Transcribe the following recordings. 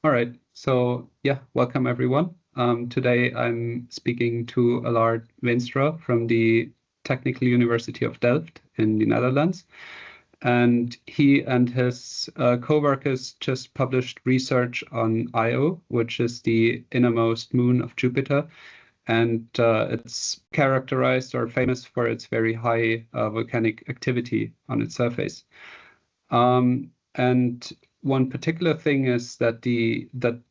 All right. So yeah, welcome everyone. Today I'm speaking to Allard Veenstra from the Technical University of Delft in the Netherlands. And he and his co-workers just published research on Io, which is the innermost moon of Jupiter. And it's characterized or famous for its very high volcanic activity on its surface. And one particular thing is that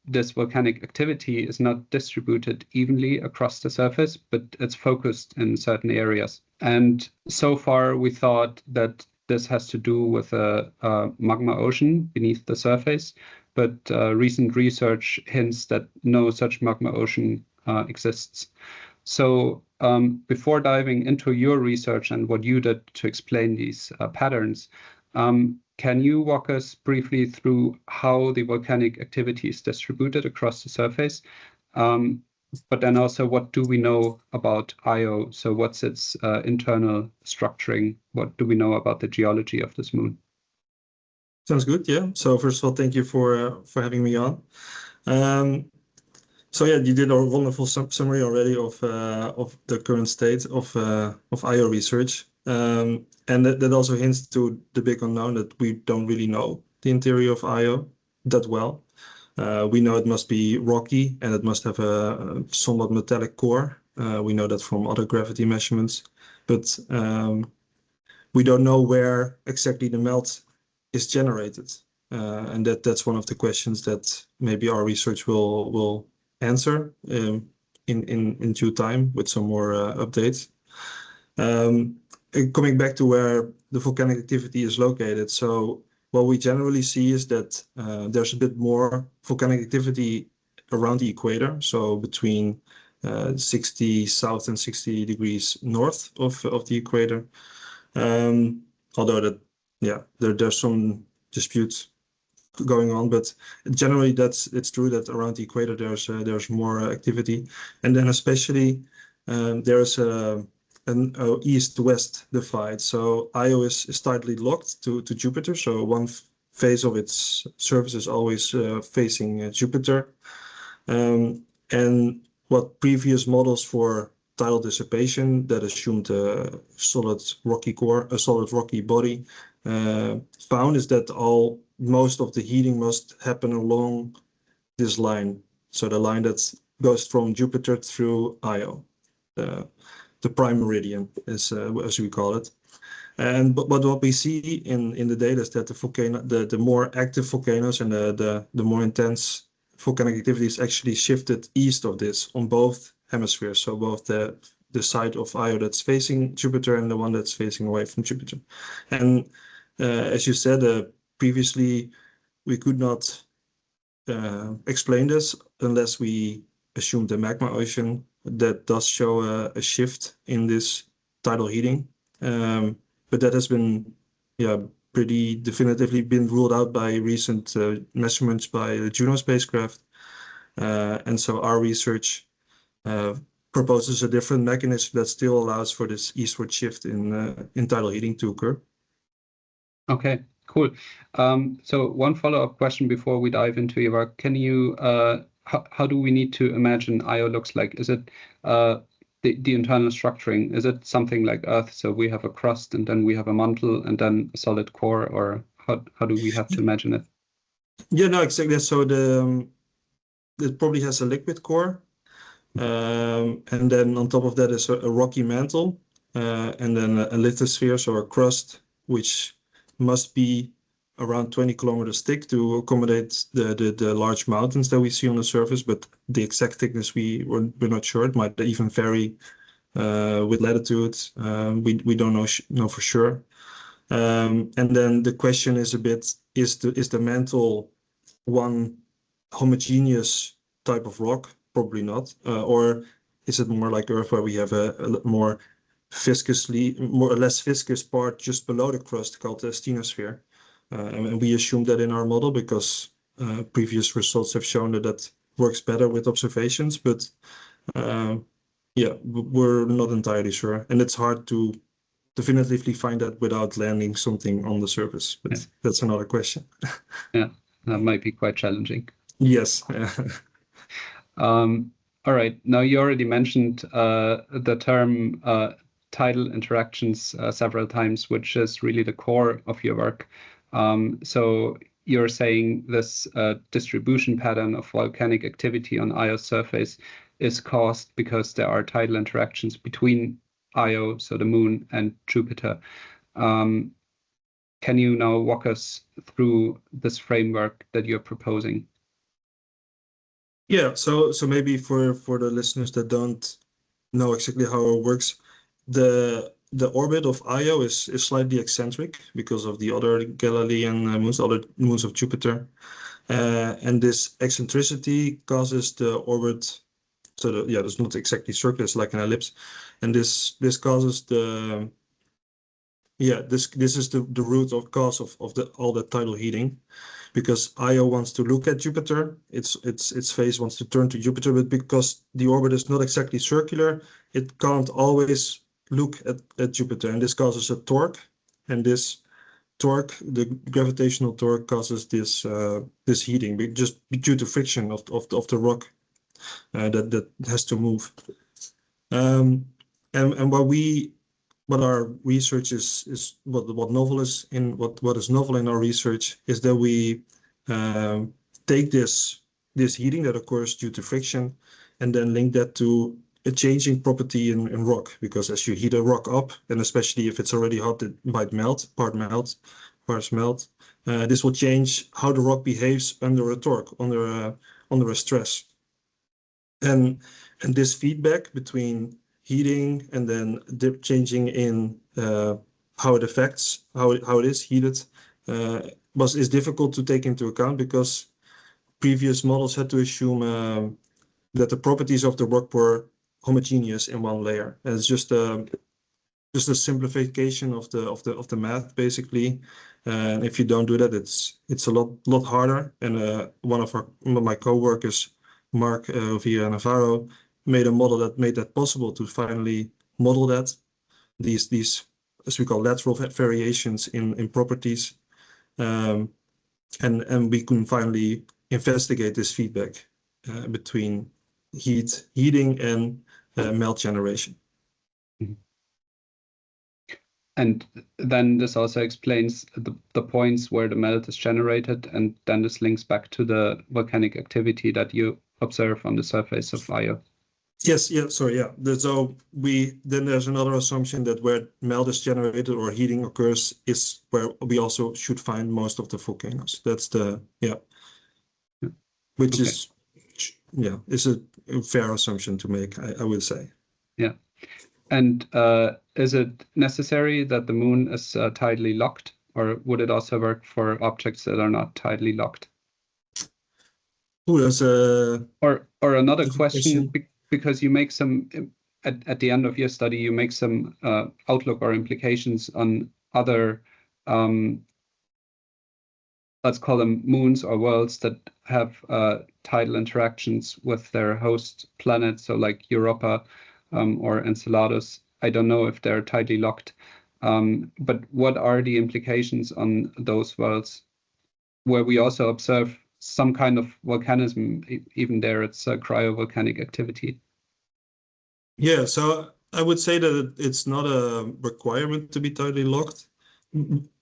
this volcanic activity is not distributed evenly across the surface, but it's focused in certain areas. And so far, we thought that this has to do with a magma ocean beneath the surface, but recent research hints that no such magma ocean exists. So before diving into your research and what you did to explain these patterns, can you walk us briefly through how the volcanic activity is distributed across the surface? But then also, what do we know about Io? So what's its internal structuring? What do we know about the geology of this moon? Sounds good, yeah. So first of all, thank you for having me on. So yeah, you did a wonderful summary already of the current state of Io research. And that also hints to the big unknown that we don't really know the interior of Io that well. We know it must be rocky and it must have a somewhat metallic core. We know that from other gravity measurements, but we don't know where exactly the melt is generated. And that's one of the questions that maybe our research will answer in due time with some more updates. Coming back to where the volcanic activity is located, so what we generally see is that there's a bit more volcanic activity around the equator, so between 60 south and 60 degrees north of the equator. Although that, yeah, there's some disputes going on, but generally it's true that around the equator there's more activity, and then especially there's an east-west divide. So Io is tightly locked to Jupiter. So one phase of its surface is always facing Jupiter. And what previous models for tidal dissipation that assumed a solid rocky core, a solid rocky body, found is that most of the heating must happen along this line. So the line that goes from Jupiter through Io. The prime meridian, as we call it. But what we see in the data is that the more active volcanoes and the more intense volcanic activity is actually shifted east of this on both hemispheres. So both the side of Io that's facing Jupiter and the one that's facing away from Jupiter. And as you said previously, we could not explain this unless we assumed the magma ocean. That does show a shift in this tidal heating, but that has been, pretty definitively been ruled out by recent measurements by the Juno spacecraft, and so our research proposes a different mechanism that still allows for this eastward shift in tidal heating to occur. Okay, cool. So one follow-up question before we dive into your work. Can you how do we need to imagine Io looks like? Is it the internal structuring? Is it something like Earth? So we have a crust and then we have a mantle and then a solid core, or how do we have to imagine it? Yeah, no, exactly. So it probably has a liquid core, and then on top of that is a rocky mantle, and then a lithosphere, so a crust, which must be around 20 kilometers thick to accommodate the large mountains that we see on the surface, but the exact thickness we're not sure. It might even vary with latitude. We don't know for sure. And then the question is a bit: is the mantle one homogeneous type of rock? Probably not. Or is it more like Earth, where we have a more or less viscous part just below the crust called the asthenosphere? And we assume that in our model because previous results have shown that works better with observations, but we're not entirely sure. And it's hard to definitively find that without landing something on the surface, but that's another question. Yeah, that might be quite challenging. Yes. All right. Now you already mentioned the term tidal interactions several times, which is really the core of your work. So you're saying this distribution pattern of volcanic activity on Io's surface is caused because there are tidal interactions between Io, so the moon, and Jupiter. Can you now walk us through this framework that you're proposing? Yeah, so maybe for the listeners that don't know exactly how it works, the orbit of Io is slightly eccentric because of the other Galilean moons, other moons of Jupiter, and this eccentricity causes the orbit. So it's not exactly circular; it's like an ellipse, and this causes the this is the root of cause of all the tidal heating, because Io wants to look at Jupiter, its face wants to turn to Jupiter, but because the orbit is not exactly circular, it can't always look at Jupiter, and this causes a torque, and this torque, the gravitational torque, causes this this heating, just due to friction of the rock that has to move. And what our research is what novel is in what is novel in our research is that we take this heating that occurs due to friction and then link that to a changing property in rock, because as you heat a rock up, and especially if it's already hot, it might melt, parts melt. This will change how the rock behaves under a torque, under a stress, and this feedback between heating and then changing in how it affects how it is heated is difficult to take into account, because previous models had to assume that the properties of the rock were homogeneous in one layer. And it's just a simplification of the math, basically. And if you don't do that, it's a lot harder. And one of my co-workers, Mark Villa Navarro, made a model that made that possible, to finally model that these as we call lateral variations in properties, and we can finally investigate this feedback between heating and melt generation. And then this also explains the points where the melt is generated, and then this links back to the volcanic activity that you observe on the surface of Io. Yes, yeah, sorry, yeah. So then there's another assumption that where melt is generated or heating occurs is where we also should find most of the volcanoes. That's which is a fair assumption to make, I would say. Yeah. And is it necessary that the moon is tidally locked, or would it also work for objects that are not tidally locked? Oh, that's or another question, because you make some at the end of your study, you make some outlook or implications on other let's call them moons or worlds that have tidal interactions with their host planets, so like Europa or Enceladus. I don't know if they're tidally locked, but what are the implications on those worlds where we also observe some kind of volcanism? Even there, it's a cryovolcanic activity. Yeah, so I would say that it's not a requirement to be tidally locked.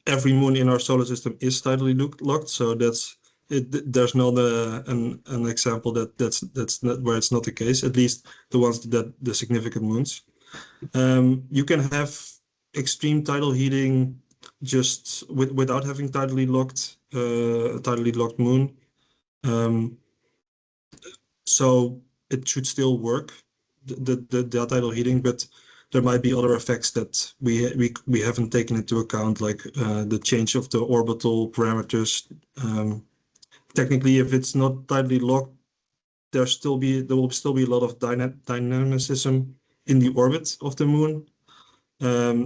Every moon in our solar system is tidally locked, so that's it. There's not an example that's not where it's not the case. At least the ones that the significant moons. You can have extreme tidal heating just without having tidally locked moon. So it should still work, the tidal heating, but there might be other effects that we haven't taken into account, like the change of the orbital parameters. Technically, if it's not tidally locked, there will still be a lot of dynamicism in the orbit of the moon.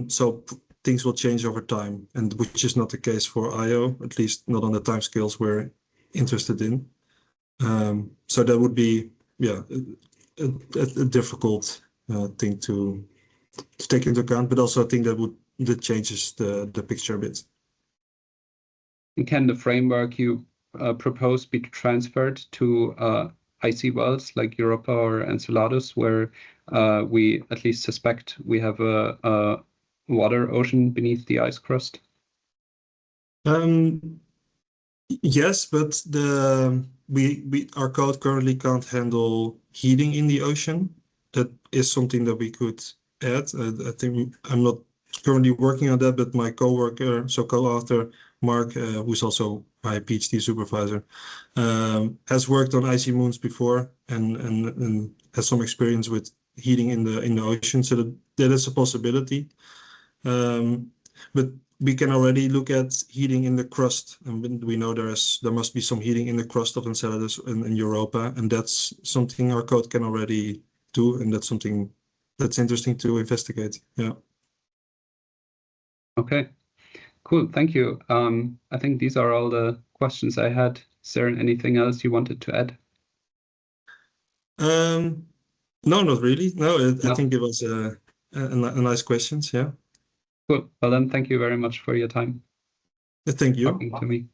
So things will change over time, and which is not the case for Io, at least not on the timescales we're interested in. So that would be a difficult thing to take into account, but also I think that changes the picture a bit. And can the framework you propose be transferred to icy wells like Europa or Enceladus, where we at least suspect we have a water ocean beneath the ice crust? Yes, but our code currently can't handle heating in the ocean. That is something that we could add. I think I'm not currently working on that, but my co-worker, so co-author Mark, who's also my PhD supervisor, has worked on icy moons before and has some experience with heating in the ocean. So that is a possibility. But we can already look at heating in the crust, and we know there must be some heating in the crust of Enceladus and Europa, and that's something our code can already do, and that's something that's interesting to investigate. Yeah. Okay, cool. Thank you. I think these are all the questions I had. Is there anything else you wanted to add? No, not really. No, I think it was a nice questions. Yeah. Cool. Well then, thank you very much for your time. Thank you. Talking to me.